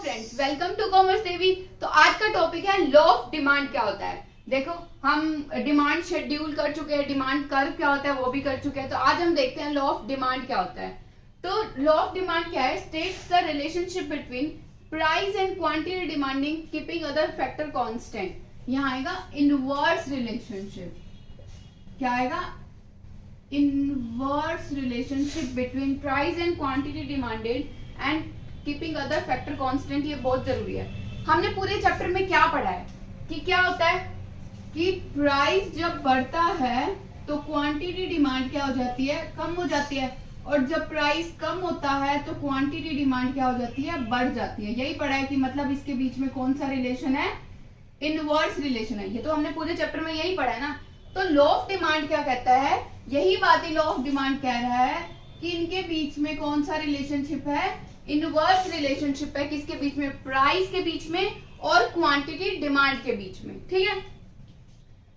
Friends, welcome to commerce देवी। तो आज का टॉपिक है लॉ ऑफ डिमांड क्या होता है। देखो, हम डिमांड शेड्यूल कर चुके हैं, डिमांड कर्व क्या होता है वो भी कर चुके हैं। तो आज हम देखते हैं लॉ ऑफ डिमांड क्या होता है। तो लॉ ऑफ डिमांड क्या है? States the relationship between price and quantity demanding keeping other factor constant. यहाँ आएगा इनवर्स रिलेशनशिप। क्या आएगा? Inverse relationship between price and quantity demanded and keeping other factor constant. ये बहुत जरूरी है। हमने पूरे चैप्टर में क्या पढ़ा है कि क्या होता है कि प्राइस जब बढ़ता है तो क्वांटिटी डिमांड क्या हो जाती है? कम हो जाती है। और जब प्राइस कम होता है तो क्वांटिटी डिमांड क्या हो जाती है? बढ़ जाती है। यही पढ़ा है कि मतलब इसके बीच में कौन सा रिलेशन है? इनवर्स रिलेशन है। ये तो हमने पूरे चैप्टर में यही पढ़ा है ना। तो लॉ ऑफ डिमांड क्या कहता है? यही बात ही लॉ ऑफ डिमांड कह रहा है कि इनके बीच में कौन सा रिलेशनशिप है? इनवर्स रिलेशनशिप है। किसके बीच में? प्राइस के बीच में और क्वांटिटी डिमांड के बीच में। ठीक है,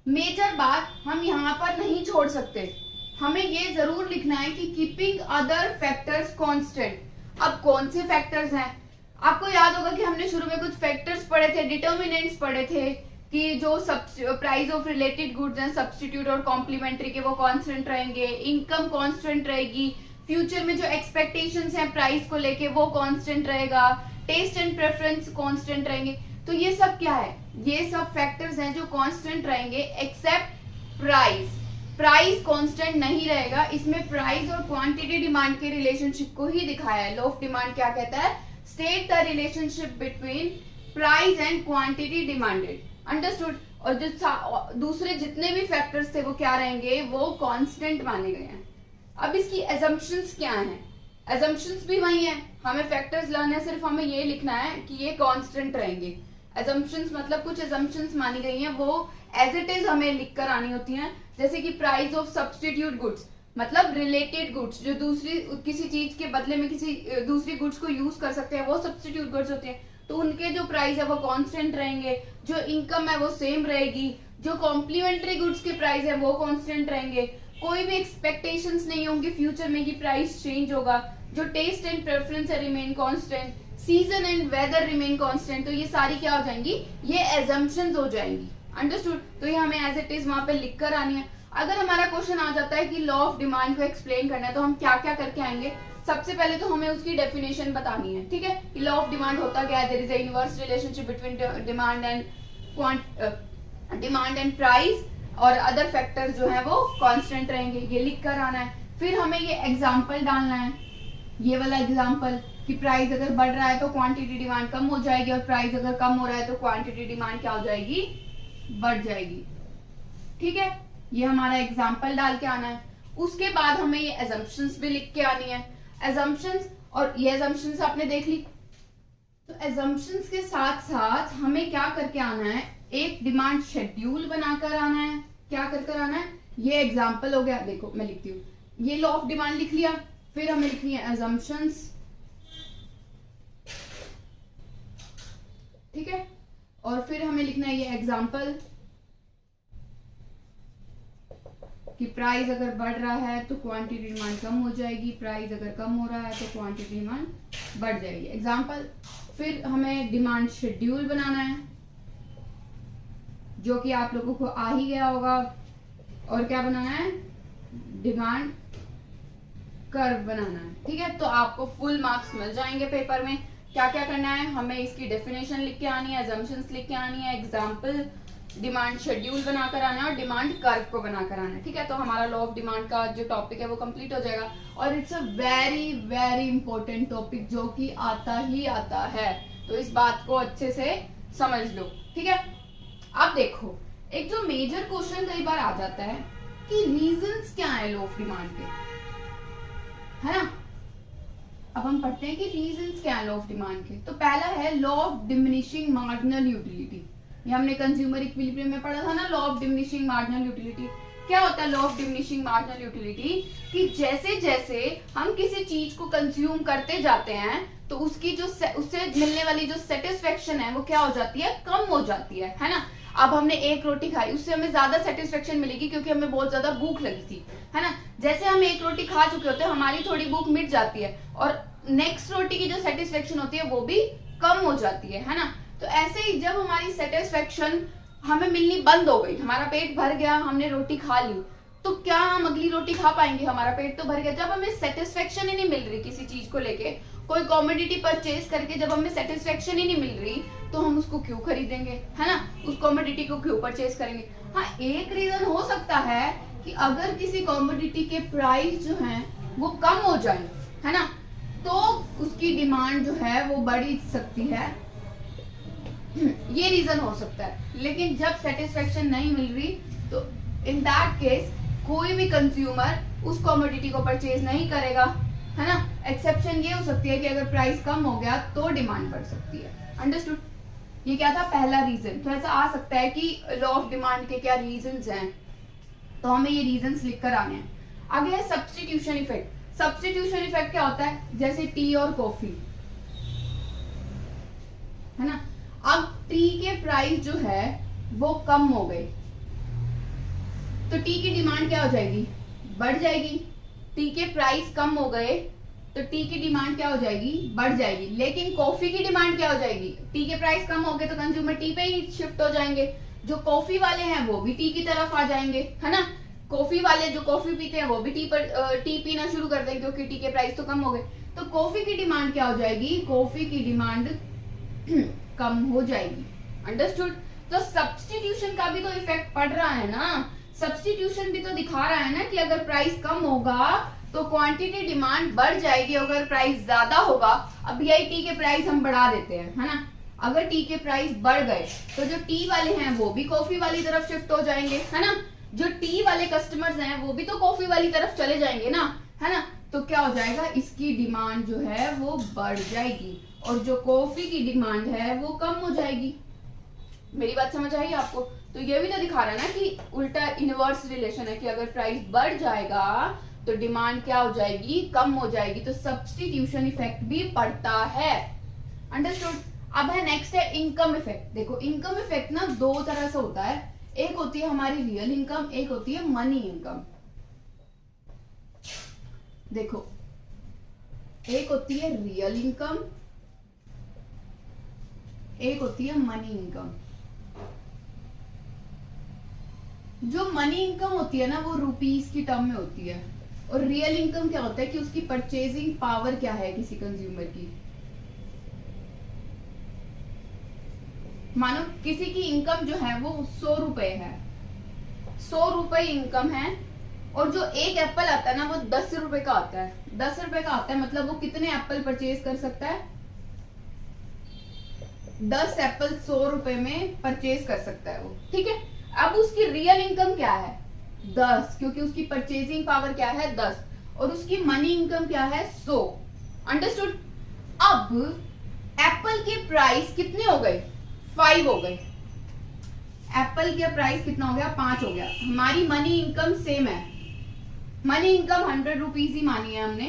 मेजर बात हम यहाँ पर नहीं छोड़ सकते। हमें ये जरूर लिखना है कि कीपिंग अदर फैक्टर्स कांस्टेंट। अब कौन से फैक्टर्स हैं? आपको याद होगा कि हमने शुरू में कुछ फैक्टर्स पढ़े थे, डिटर्मिनेंट्स पढ़े थे कि जो प्राइस ऑफ रिलेटेड गुड्स हैं, सब्स्टिट्यूट और कॉम्प्लीमेंट्री के, वो कांस्टेंट रहेंगे। इनकम कांस्टेंट रहेगी। फ्यूचर में जो एक्सपेक्टेशंस हैं प्राइस को लेके वो कांस्टेंट रहेगा। टेस्ट एंड प्रेफरेंस कांस्टेंट रहेंगे। तो ये सब क्या है? ये सब फैक्टर्स हैं जो कांस्टेंट रहेंगे एक्सेप्ट प्राइस। प्राइस कांस्टेंट नहीं रहेगा। इसमें प्राइस और क्वांटिटी डिमांड के रिलेशनशिप को ही दिखाया है। लॉ ऑफ डिमांड क्या कहता है? State the relationship between price and quantity demanded. Understood? और जो दूसरे जितने भी फैक्टर्स थे वो क्या रहेंगे? वो कांस्टेंट माने गए हैं। अब इसकी एजम्पशंस क्या हैं? एजम्पशंस भी वही है। हमें फैक्टर्स लाने हैं, सिर्फ हमें ये लिखना है कि ये कांस्टेंट रहेंगे। एजम्पशंस मतलब कुछ एजम्पशंस मानी गई हैं, वो एज इट इज हमें लिखकर आनी होती हैं। जैसे कि प्राइस ऑफ सब्स्टिट्यूट गुड्स मतलब रिलेटेड गुड्स, जो दूसरी किसी चीज के बदले में किसी दूसरी गुड्स को यूज कर सकते हैं, वो सब्स्टिट्यूट गुड्स होते हैं। तो उनके जो प्राइस है वो कांस्टेंट रहेंगे। जो इनकम है वो सेम रहेगी। जो कॉम्प्लीमेंट्री गुड्स के प्राइस है वो कांस्टेंट रहेंगे। कोई भी एक्सपेक्टेशंस नहीं होंगी फ्यूचर में कि प्राइस चेंज होगा। जो टेस्ट एंड प्रेफरेंस है remain constant. Season and weather remain constant. तो ये सारी क्या हो जाएंगी? ये एजम्पशंस हो जाएंगी। अंडरस्टूड? तो ये हमें एज इट इज वहां पे लिख कर आनी है। अगर हमारा क्वेश्चन आ जाता है कि लॉ ऑफ डिमांड को एक्सप्लेन करना है तो हम क्या क्या करके आएंगे? सबसे पहले तो हमें उसकी डेफिनेशन बतानी है। ठीक है, कि लॉ ऑफ डिमांड होता क्या है? There is a inverse relationship between demand and price और अदर फैक्टर्स जो है वो कांस्टेंट रहेंगे। ये लिख कर आना है। फिर हमें ये एग्जांपल डालना है, ये वाला एग्जांपल कि प्राइस अगर बढ़ रहा है तो क्वांटिटी डिमांड कम हो जाएगी और प्राइस अगर कम हो रहा है तो क्वांटिटी डिमांड क्या हो जाएगी? बढ़ जाएगी। ठीक है, ये हमारा एग्जांपल डाल के आना है। उसके बाद हमें ये एजम्पशंस भी लिख के आनी है। एजम्पशंस, और ये एजम्पशंस आपने देख ली। तो एजम्पशंस के साथ साथ हमें क्या करके आना है? एक डिमांड शेड्यूल बनाकर आना है। क्या कर आना है? ये एग्जांपल हो गया। देखो मैं लिखती हूँ, ये लॉ ऑफ डिमांड लिख लिया। फिर हमें लिखनी है एजम्पशंस। ठीक है, और फिर हमें लिखना है ये एग्जांपल कि प्राइस अगर बढ़ रहा है तो क्वांटिटी डिमांड कम हो जाएगी। प्राइस अगर कम हो रहा है तो क्वांटिटी डिमांड बढ़ जाएगी। एग्जांपल। फिर हमें डिमांड शेड्यूल बनाना है जो कि आप लोगों को आ ही गया होगा। और क्या बनाना है? डिमांड कर्व बनाना है। ठीक है, तो आपको फुल मार्क्स मिल जाएंगे पेपर में। क्या क्या करना है? हमें इसकी डेफिनेशन लिख के आनी है, एजम्पशंस लिख के आनी है, एग्जांपल, डिमांड शेड्यूल बनाकर आना है और डिमांड कर्व को बनाकर आना है। ठीक है, तो हमारा लॉ ऑफ डिमांड का जो टॉपिक है वो कंप्लीट हो जाएगा। और it's a very very important topic जो कि आता ही आता है। तो इस बात को अच्छे से समझ लो। ठीक है, अब देखो, एक जो मेजर क्वेश्चन कई बार आ जाता है कि रीजंस क्या है लॉ ऑफ डिमांड के, है ना। अब हम पढ़ते हैं कि रीजंस क्या है लॉ ऑफ डिमांड के। तो पहला है law of diminishing marginal utility. ये हमने कंज्यूमर इक्विलिब्रियम में पढ़ा था ना, law of diminishing marginal utility. क्या होता है law of diminishing marginal utility? कि जैसे जैसे हम किसी चीज को कंज्यूम करते जाते हैं तो उसकी जो उससे मिलने वाली जो सेटिस्फेक्शन है वो क्या हो जाती है? कम हो जाती है ना। अब हमने एक रोटी खाई, उससे हमें ज्यादा सेटिस्फेक्शन मिलेगी क्योंकि हमें बहुत ज्यादा भूख लगी थी, है ना। जैसे हम एक रोटी खा चुके होते हैं हमारी थोड़ी भूख मिट जाती है और नेक्स्ट रोटी की जो सेटिस्फेक्शन होती है वो भी कम हो जाती है ना। तो ऐसे ही जब हमारी सेटिस्फेक्शन हमें मिलनी बंद हो गई, हमारा पेट भर गया, हमने रोटी खा ली, तो क्या हम अगली रोटी खा पाएंगे? हमारा पेट तो भर गया। जब हमें सेटिस्फेक्शन ही नहीं मिल रही किसी चीज को लेके, कोई कॉमोडिटी परचेज करके जब हमें सेटिस्फेक्शन ही नहीं मिल रही, तो हम उसको क्यों खरीदेंगे, है ना? उस कॉमोडिटी को क्यों परचेज करेंगे? हाँ, एक रीजन हो सकता है कि अगर किसी कॉमोडिटी के प्राइस जो हैं वो कम हो जाए, है ना, तो उसकी डिमांड जो है वो बढ़ सकती है, ये रीजन हो सकता है। लेकिन जब सेटिस्फेक्शन नहीं मिल रही, तो इन दैट केस कोई भी कंज्यूमर उस कॉमोडिटी को परचेज नहीं करेगा, है ना। एक्सेप्शन ये हो सकती है कि अगर प्राइस कम हो गया तो डिमांड बढ़ सकती है। अंडरस्टूड? ये क्या था? पहला रीजन। तो ऐसा आ सकता है कि लॉ ऑफ डिमांड के क्या रीजंस हैं, तो हमें ये रीजंस लिखकर आने हैं। आगे है सब्स्टिट्यूशन इफेक्ट। सब्स्टिट्यूशन इफेक्ट क्या होता है? जैसे टी और कॉफी, है ना। अब टी के प्राइस जो है वो कम हो गए, तो टी की डिमांड क्या हो जाएगी? बढ़ जाएगी। टी के प्राइस कम हो गए तो टी की डिमांड क्या हो जाएगी? बढ़ जाएगी। लेकिन कॉफी की डिमांड क्या हो जाएगी? टी के प्राइस कम हो गए तो कंज्यूमर टी पे ही शिफ्ट हो जाएंगे। जो कॉफी वाले हैं वो भी टी की तरफ आ जाएंगे, है ना। कॉफी वाले जो कॉफी पीते हैं वो भी टी पीना शुरू कर देंगे, क्योंकि टी के प्राइस तो कम हो गए। तो कॉफी की डिमांड क्या हो जाएगी? कॉफी की डिमांड कम हो जाएगी। अंडरस्टूड? तो सब्स्टिट्यूशन का भी तो इफेक्ट पड़ रहा है ना। सब्स्टिट्यूशन भी तो दिखा रहा है ना कि अगर प्राइस कम होगा तो क्वांटिटी डिमांड बढ़ जाएगी, अगर प्राइस ज्यादा होगा। अब यही टी के प्राइस हम बढ़ा देते हैं, है ना। अगर टी के प्राइस बढ़ गए तो जो टी वाले हैं वो भी कॉफी वाली तरफ शिफ्ट हो जाएंगे, है ना। जो टी वाले कस्टमर्स हैं वो भी तो कॉफी वाली तरफ चले जाएंगे ना, है ना। तो क्या हो जाएगा? इसकी डिमांड जो है वो बढ़ जाएगी और जो कॉफी की डिमांड है वो कम हो जाएगी। मेरी बात समझ आई आपको? तो ये भी तो दिखा रहा है ना कि उल्टा इनवर्स रिलेशन है, कि अगर प्राइस बढ़ जाएगा तो डिमांड क्या हो जाएगी? कम हो जाएगी। तो सब्स्टिट्यूशन इफेक्ट भी पड़ता है। अंडरस्टूड? अब है नेक्स्ट है इनकम इफेक्ट। देखो, इनकम इफेक्ट ना दो तरह से होता है। एक होती है हमारी रियल इनकम, एक होती है मनी इनकम। देखो, एक होती है रियल इनकम, एक होती है मनी इनकम। जो मनी इनकम होती है ना वो रुपीस की टर्म में होती है, और रियल इनकम क्या होता है कि उसकी परचेजिंग पावर क्या है किसी कंज्यूमर की। मानो किसी की इनकम जो है वो 100 रुपए है, 100 रुपए इनकम है, और जो एक एप्पल आता है ना वो 10 रुपए का आता है। 10 रुपए का आता है, मतलब वो कितने एप्पल परचेज कर सकता है? 10 एप्पल 100 रुपए में परचेज कर सकता है वो, ठीक है। अब उसकी रियल इनकम क्या है? 10, क्योंकि उसकी परचेजिंग पावर क्या है? 10, और उसकी मनी इनकम क्या है? 100। अंडरस्टूड? अब एप्पल के प्राइस कितने हो गए? 5 हो गए। एप्पल के प्राइस कितना हो गया? 5 हो गया। हमारी मनी इनकम सेम है, मनी इनकम 100 रुपीज ही मानी है हमने,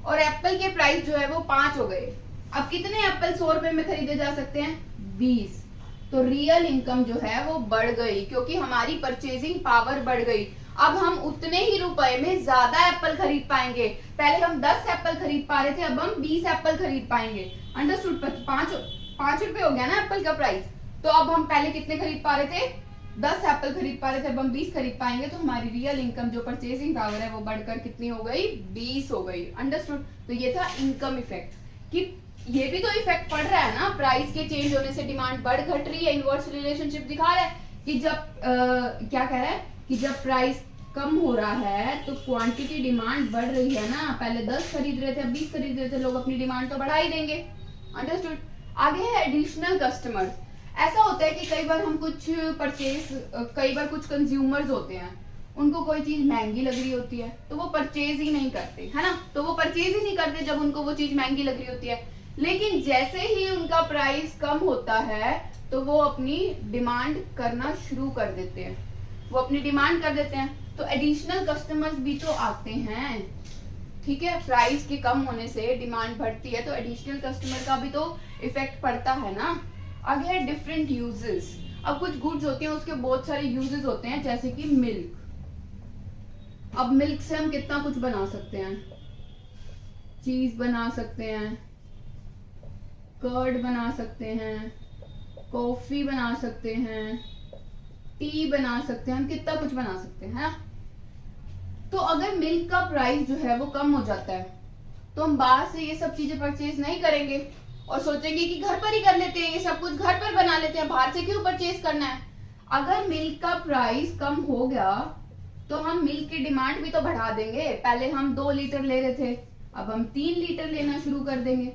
और एप्पल के प्राइस जो है वो 5 हो गए। अब कितने एप्पल 100 रुपए में खरीदे जा सकते हैं? 20। तो रियल इनकम जो है वो बढ़ गई, क्योंकि हमारी परचेजिंग पावर बढ़ गई। अब हम उतने ही रुपए में ज्यादा एप्पल खरीद पाएंगे। पहले हम 10 एप्पल खरीद पा रहे थे, अब हम 20 एप्पल खरीद पाएंगे। अंडरस्टूड? 5 रुपए हो गया ना एप्पल का प्राइस। तो अब हम पहले कितने खरीद पा रहे थे? 10 एप्पल खरीद पा रहे थे, अब हम 20 खरीद पाएंगे। तो हमारी रियल इनकम जो परचेजिंग पावर है वो बढ़कर कितनी हो गई? 20 हो गई। अंडरस्टूड? तो ये था इनकम इफेक्ट, कि ये भी तो इफेक्ट पड़ रहा है ना, प्राइस के चेंज होने से डिमांड बढ़ घट रही है। इनवर्स रिलेशनशिप दिखा रहा है कि जब क्या कह रहा है कि जब प्राइस कम हो रहा है तो क्वांटिटी डिमांड बढ़ रही है ना। पहले 10 खरीद रहे थे, अब 20 खरीद रहे थे, लोग अपनी डिमांड तो बढ़ा ही देंगे। अंडरस्टूड? आगे है एडिशनल कस्टमर्स। ऐसा होता है कि कई बार हम कई बार कुछ कंज्यूमर्स होते हैं, उनको कोई चीज महंगी लग रही होती है तो वो परचेज ही नहीं करते, है ना। तो वो परचेज ही नहीं करते जब उनको वो चीज महंगी लग रही होती है। लेकिन जैसे ही उनका प्राइस कम होता है तो वो अपनी डिमांड करना शुरू कर देते हैं, वो अपनी डिमांड कर देते हैं। तो एडिशनल कस्टमर्स भी तो आते हैं, ठीक है। प्राइस के कम होने से डिमांड बढ़ती है तो एडिशनल कस्टमर का भी तो इफेक्ट पड़ता है ना। आगे है डिफरेंट यूजेस। अब कुछ गुड्स होते हैं उसके बहुत सारे यूजेस होते हैं, जैसे कि मिल्क। अब मिल्क से हम कितना कुछ बना सकते हैं, चीज बना सकते हैं, कर्ड बना सकते हैं, कॉफी बना सकते हैं, टी बना सकते हैं, हम कितना कुछ बना सकते हैं, है ना। तो अगर मिल्क का प्राइस जो है वो कम हो जाता है तो हम बाहर से ये सब चीजें परचेज नहीं करेंगे और सोचेंगे कि घर पर ही कर लेते हैं, ये सब कुछ घर पर बना लेते हैं, बाहर से क्यों परचेज करना है। अगर मिल्क का प्राइस कम हो गया तो हम मिल्क की डिमांड भी तो बढ़ा देंगे। पहले हम 2 लीटर ले रहे थे, अब हम 3 लीटर लेना शुरू कर देंगे।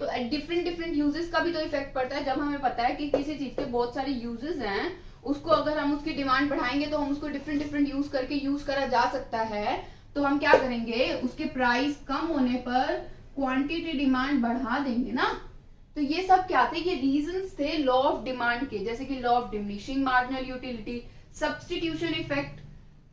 तो डिफरेंट डिफरेंट यूजेस का भी तो इफेक्ट पड़ता है। जब हमें पता है कि किसी चीज के बहुत सारे यूजेस हैं, उसको अगर हम उसकी डिमांड बढ़ाएंगे तो हम उसको डिफरेंट डिफरेंट यूज करके यूज करा जा सकता है। तो हम क्या करेंगे, उसके प्राइस कम होने पर क्वांटिटी डिमांड बढ़ा देंगे ना। तो ये सब क्या थे, ये रीजंस थे लॉ ऑफ डिमांड के, जैसे कि law of diminishing marginal utility, substitution effect,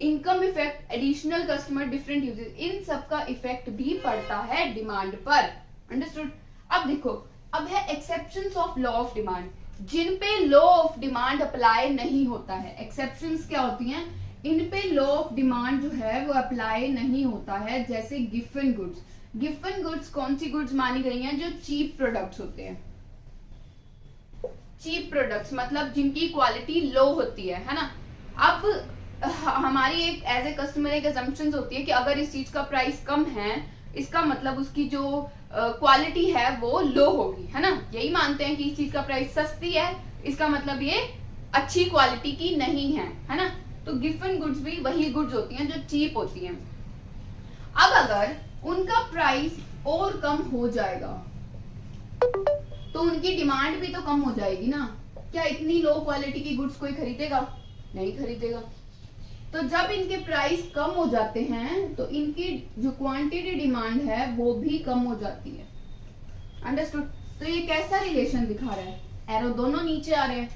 income effect, additional customer, different uses, इन सब का इफेक्ट भी पड़ता है डिमांड पर। अंडरस्टूड। अब देखो, अब है exceptions of law of demand, जिन पे लॉ ऑफ डिमांड अप्लाई नहीं होता है। एक्सेप्शंस क्या होती हैं, इन पे लॉ ऑफ डिमांड जो है वो अप्लाई नहीं होता है। जैसे गिवन गुड्स, गिवन गुड्स कौन सी गुड्स मानी गई हैं, जो चीप प्रोडक्ट्स होते हैं। चीप प्रोडक्ट्स मतलब जिनकी क्वालिटी लो होती है ना। अब हमारी एक एज ए कस्टमर एक असम्पशंस होती है कि अगर इस चीज का प्राइस कम है, इसका मतलब उसकी जो क्वालिटी है वो लो होगी, है ना। यही मानते हैं कि इस चीज का प्राइस सस्ती है, इसका मतलब ये अच्छी क्वालिटी की नहीं है ना। तो गिवन गुड्स भी वही गुड्स होती हैं जो चीप होती हैं। अब अगर उनका प्राइस और कम हो जाएगा तो उनकी डिमांड भी तो कम हो जाएगी ना। क्या इतनी लो क्वालिटी की गुड्स कोई खरीदेगा? नहीं खरीदेगा। तो जब इनके प्राइस कम हो जाते हैं तो इनकी जो क्वांटिटी डिमांड है वो भी कम हो जाती है। अंडरस्टूड। तो ये कैसा रिलेशन दिखा रहा है, एरो दोनों नीचे आ रहे हैं,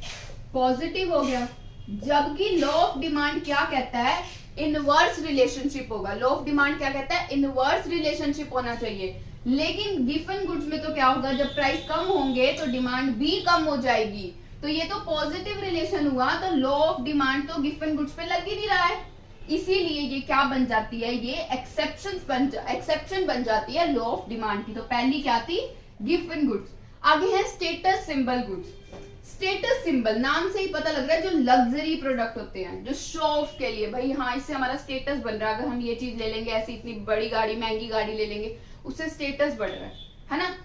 पॉजिटिव हो गया। जबकि लॉ ऑफ डिमांड क्या कहता है, इनवर्स रिलेशनशिप होगा। लॉ ऑफ डिमांड क्या कहता है, इनवर्स रिलेशनशिप होना चाहिए। लेकिन गिवन गुड्स में तो क्या होगा, जब प्राइस कम होंगे तो डिमांड भी कम हो जाएगी। तो ये तो पॉजिटिव रिलेशन हुआ, तो लॉ ऑफ डिमांड तो गिवन गुड्स पे लग ही नहीं रहा है। इसीलिए ये क्या बन जाती है, ये एक्सेप्शन बन जाती है लॉ ऑफ डिमांड की। तो पहली क्या थी, गिवन गुड्स। आगे है status symbol goods. Status symbol नाम से ही पता लग रहा है, जो लग्जरी प्रोडक्ट होते हैं, जो शो ऑफ के लिए, भाई हाँ इससे हमारा स्टेटस बन रहा है, अगर हम ये चीज ले लेंगे, ऐसी इतनी बड़ी गाड़ी महंगी गाड़ी ले लेंगे, उससे स्टेटस बढ़ रहा है ना।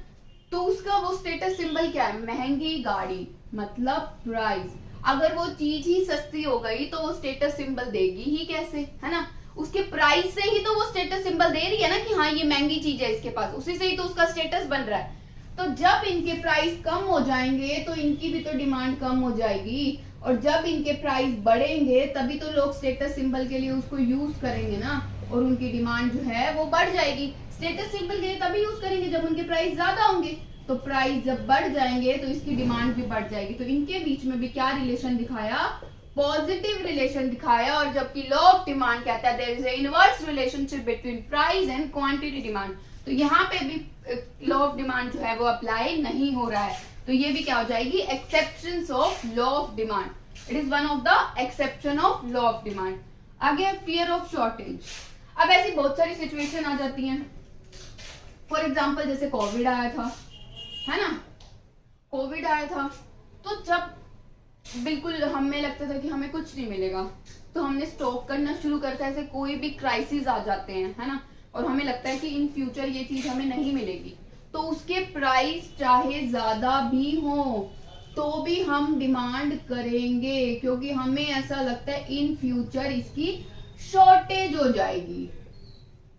तो उसका वो स्टेटस सिंबल क्या है, महंगी गाड़ी मतलब प्राइस। अगर वो चीज ही सस्ती हो गई तो वो स्टेटस सिंबल देगी ही कैसे, है ना। उसके प्राइस से ही तो वो स्टेटस सिंबल दे रही है ना कि हाँ ये महंगी चीज है इसके पास, उसी से ही तो उसका स्टेटस बन रहा है। तो जब इनके प्राइस कम हो जाएंगे तो इनकी भी तो डिमांड कम हो जाएगी, और जब इनके प्राइस बढ़ेंगे तभी तो लोग स्टेटस सिंबल के लिए उसको यूज करेंगे ना, और उनकी डिमांड जो है वो बढ़ जाएगी। स्टेटस सिंबल के लिए तभी यूज करेंगे जब उनके प्राइस ज्यादा होंगे, तो प्राइस जब बढ़ जाएंगे तो इसकी डिमांड भी बढ़ जाएगी। तो इनके बीच में भी क्या रिलेशन दिखाया, पॉजिटिव रिलेशन दिखाया। और जबकि लॉ ऑफ डिमांड कहता है there is a inverse relationship between price and quantity demand, तो यहाँ पे भी लॉ ऑफ डिमांड जो है वो अप्लाई नहीं हो रहा है। तो ये भी क्या हो जाएगी, exceptions of law of demand. It is one of the exception of law of demand. आगे फियर ऑफ शॉर्टेज। अब ऐसी बहुत सारी सिचुएशन आ जाती हैं। फॉर एग्जाम्पल जैसे कोविड आया था, है ना। कोविड आया था तो जब बिल्कुल हमें लगता था कि हमें कुछ नहीं मिलेगा, तो हमने स्टॉक करना शुरू करता है। ऐसे कोई भी क्राइसिस आ जाते हैं, है ना, और हमें लगता है कि इन फ्यूचर ये चीज हमें नहीं मिलेगी, तो उसके प्राइस चाहे ज्यादा भी हो तो भी हम डिमांड करेंगे, क्योंकि हमें ऐसा लगता है इन फ्यूचर इसकी शॉर्टेज हो जाएगी।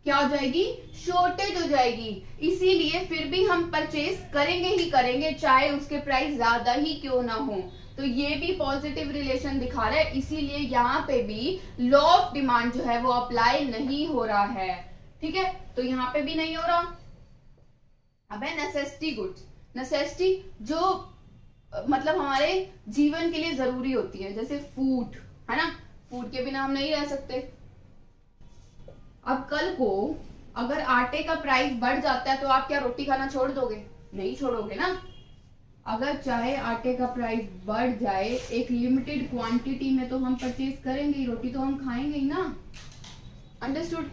क्या हो जाएगी, शॉर्टेज हो जाएगी। इसीलिए फिर भी हम परचेज करेंगे ही करेंगे, चाहे उसके प्राइस ज्यादा ही क्यों ना हो। तो ये भी पॉजिटिव रिलेशन दिखा रहा है। इसीलिए यहाँ पे भी लॉ ऑफ डिमांड जो है वो अप्लाई नहीं हो रहा है, ठीक है। तो यहाँ पे भी नहीं हो रहा। अब है नेसेसिटी गुड्स। नेसेसिटी जो मतलब हमारे जीवन के लिए जरूरी होती है, जैसे फूड, है ना। फूड के बिना हम नहीं रह सकते। अब कल को अगर आटे का प्राइस बढ़ जाता है तो आप क्या रोटी खाना छोड़ दोगे? नहीं छोड़ोगे ना। अगर चाहे आटे का प्राइस बढ़ जाए, एक लिमिटेड क्वांटिटी में तो हम परचेज करेंगे ही, रोटी तो हम खाएंगे ही ना। अंडरस्टूड।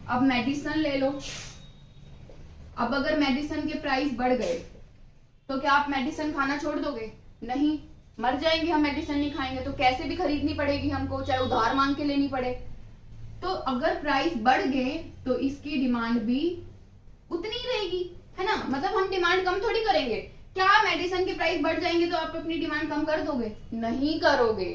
अब मेडिसिन ले लो। अब अगर मेडिसिन के प्राइस बढ़ गए तो क्या आप मेडिसिन खाना छोड़ दोगे? नहीं, मर जाएंगे हम मेडिसिन नहीं खाएंगे तो। कैसे भी खरीदनी पड़ेगी हमको, चाहे उधार मांग के लेनी पड़े। तो अगर प्राइस बढ़ गए तो इसकी डिमांड भी उतनी ही रहेगी, है ना। मतलब हम डिमांड कम थोड़ी करेंगे। क्या मेडिसिन के प्राइस बढ़ जाएंगे तो आप अपनी डिमांड कम कर दोगे? नहीं करोगे।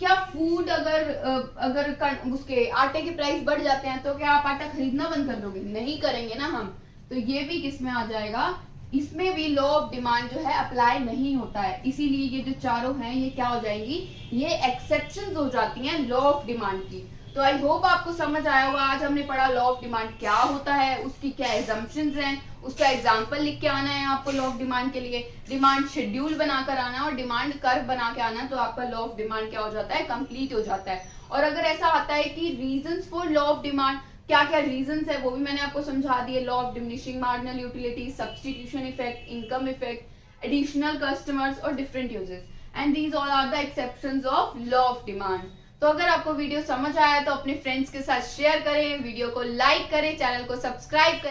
क्या फूड अगर उसके आटे के प्राइस बढ़ जाते हैं तो क्या आप आटा खरीदना बंद कर दोगे? नहीं करेंगे ना हम। तो ये भी किसमें आ जाएगा? इसमें भी लॉ ऑफ डिमांड जो है अप्लाई नहीं होता है। इसीलिए ये जो चारों हैं ये क्या हो जाएंगी? ये एक्सेप्शंस हो जाती हैं लॉ ऑफ डिमांड की। तो आई होप आपको समझ आया होगा। आज हमने पढ़ा लॉ ऑफ डिमांड क्या होता है, उसकी क्या एग्जम्पशंस हैं, उसका एग्जाम्पल लिख के आना है आपको लॉ ऑफ डिमांड के लिए। डिमांड शेड्यूल बनाकर आना और डिमांड कर्व बना के आना, तो आपका लॉ ऑफ डिमांड क्या हो जाता है? कंप्लीट हो जाता है। और अगर ऐसा आता है कि reasons for law of demand, क्या क्या रीजंस है वो भी मैंने आपको समझा दिए। Law of diminishing marginal utility, substitution effect, income effect, additional customers और different uses, and these all are the exceptions of law of demand. तो अगर आपको वीडियो समझ आया तो अपने फ्रेंड्स के साथ शेयर करें, वीडियो को लाइक करें, चैनल को सब्सक्राइब करें।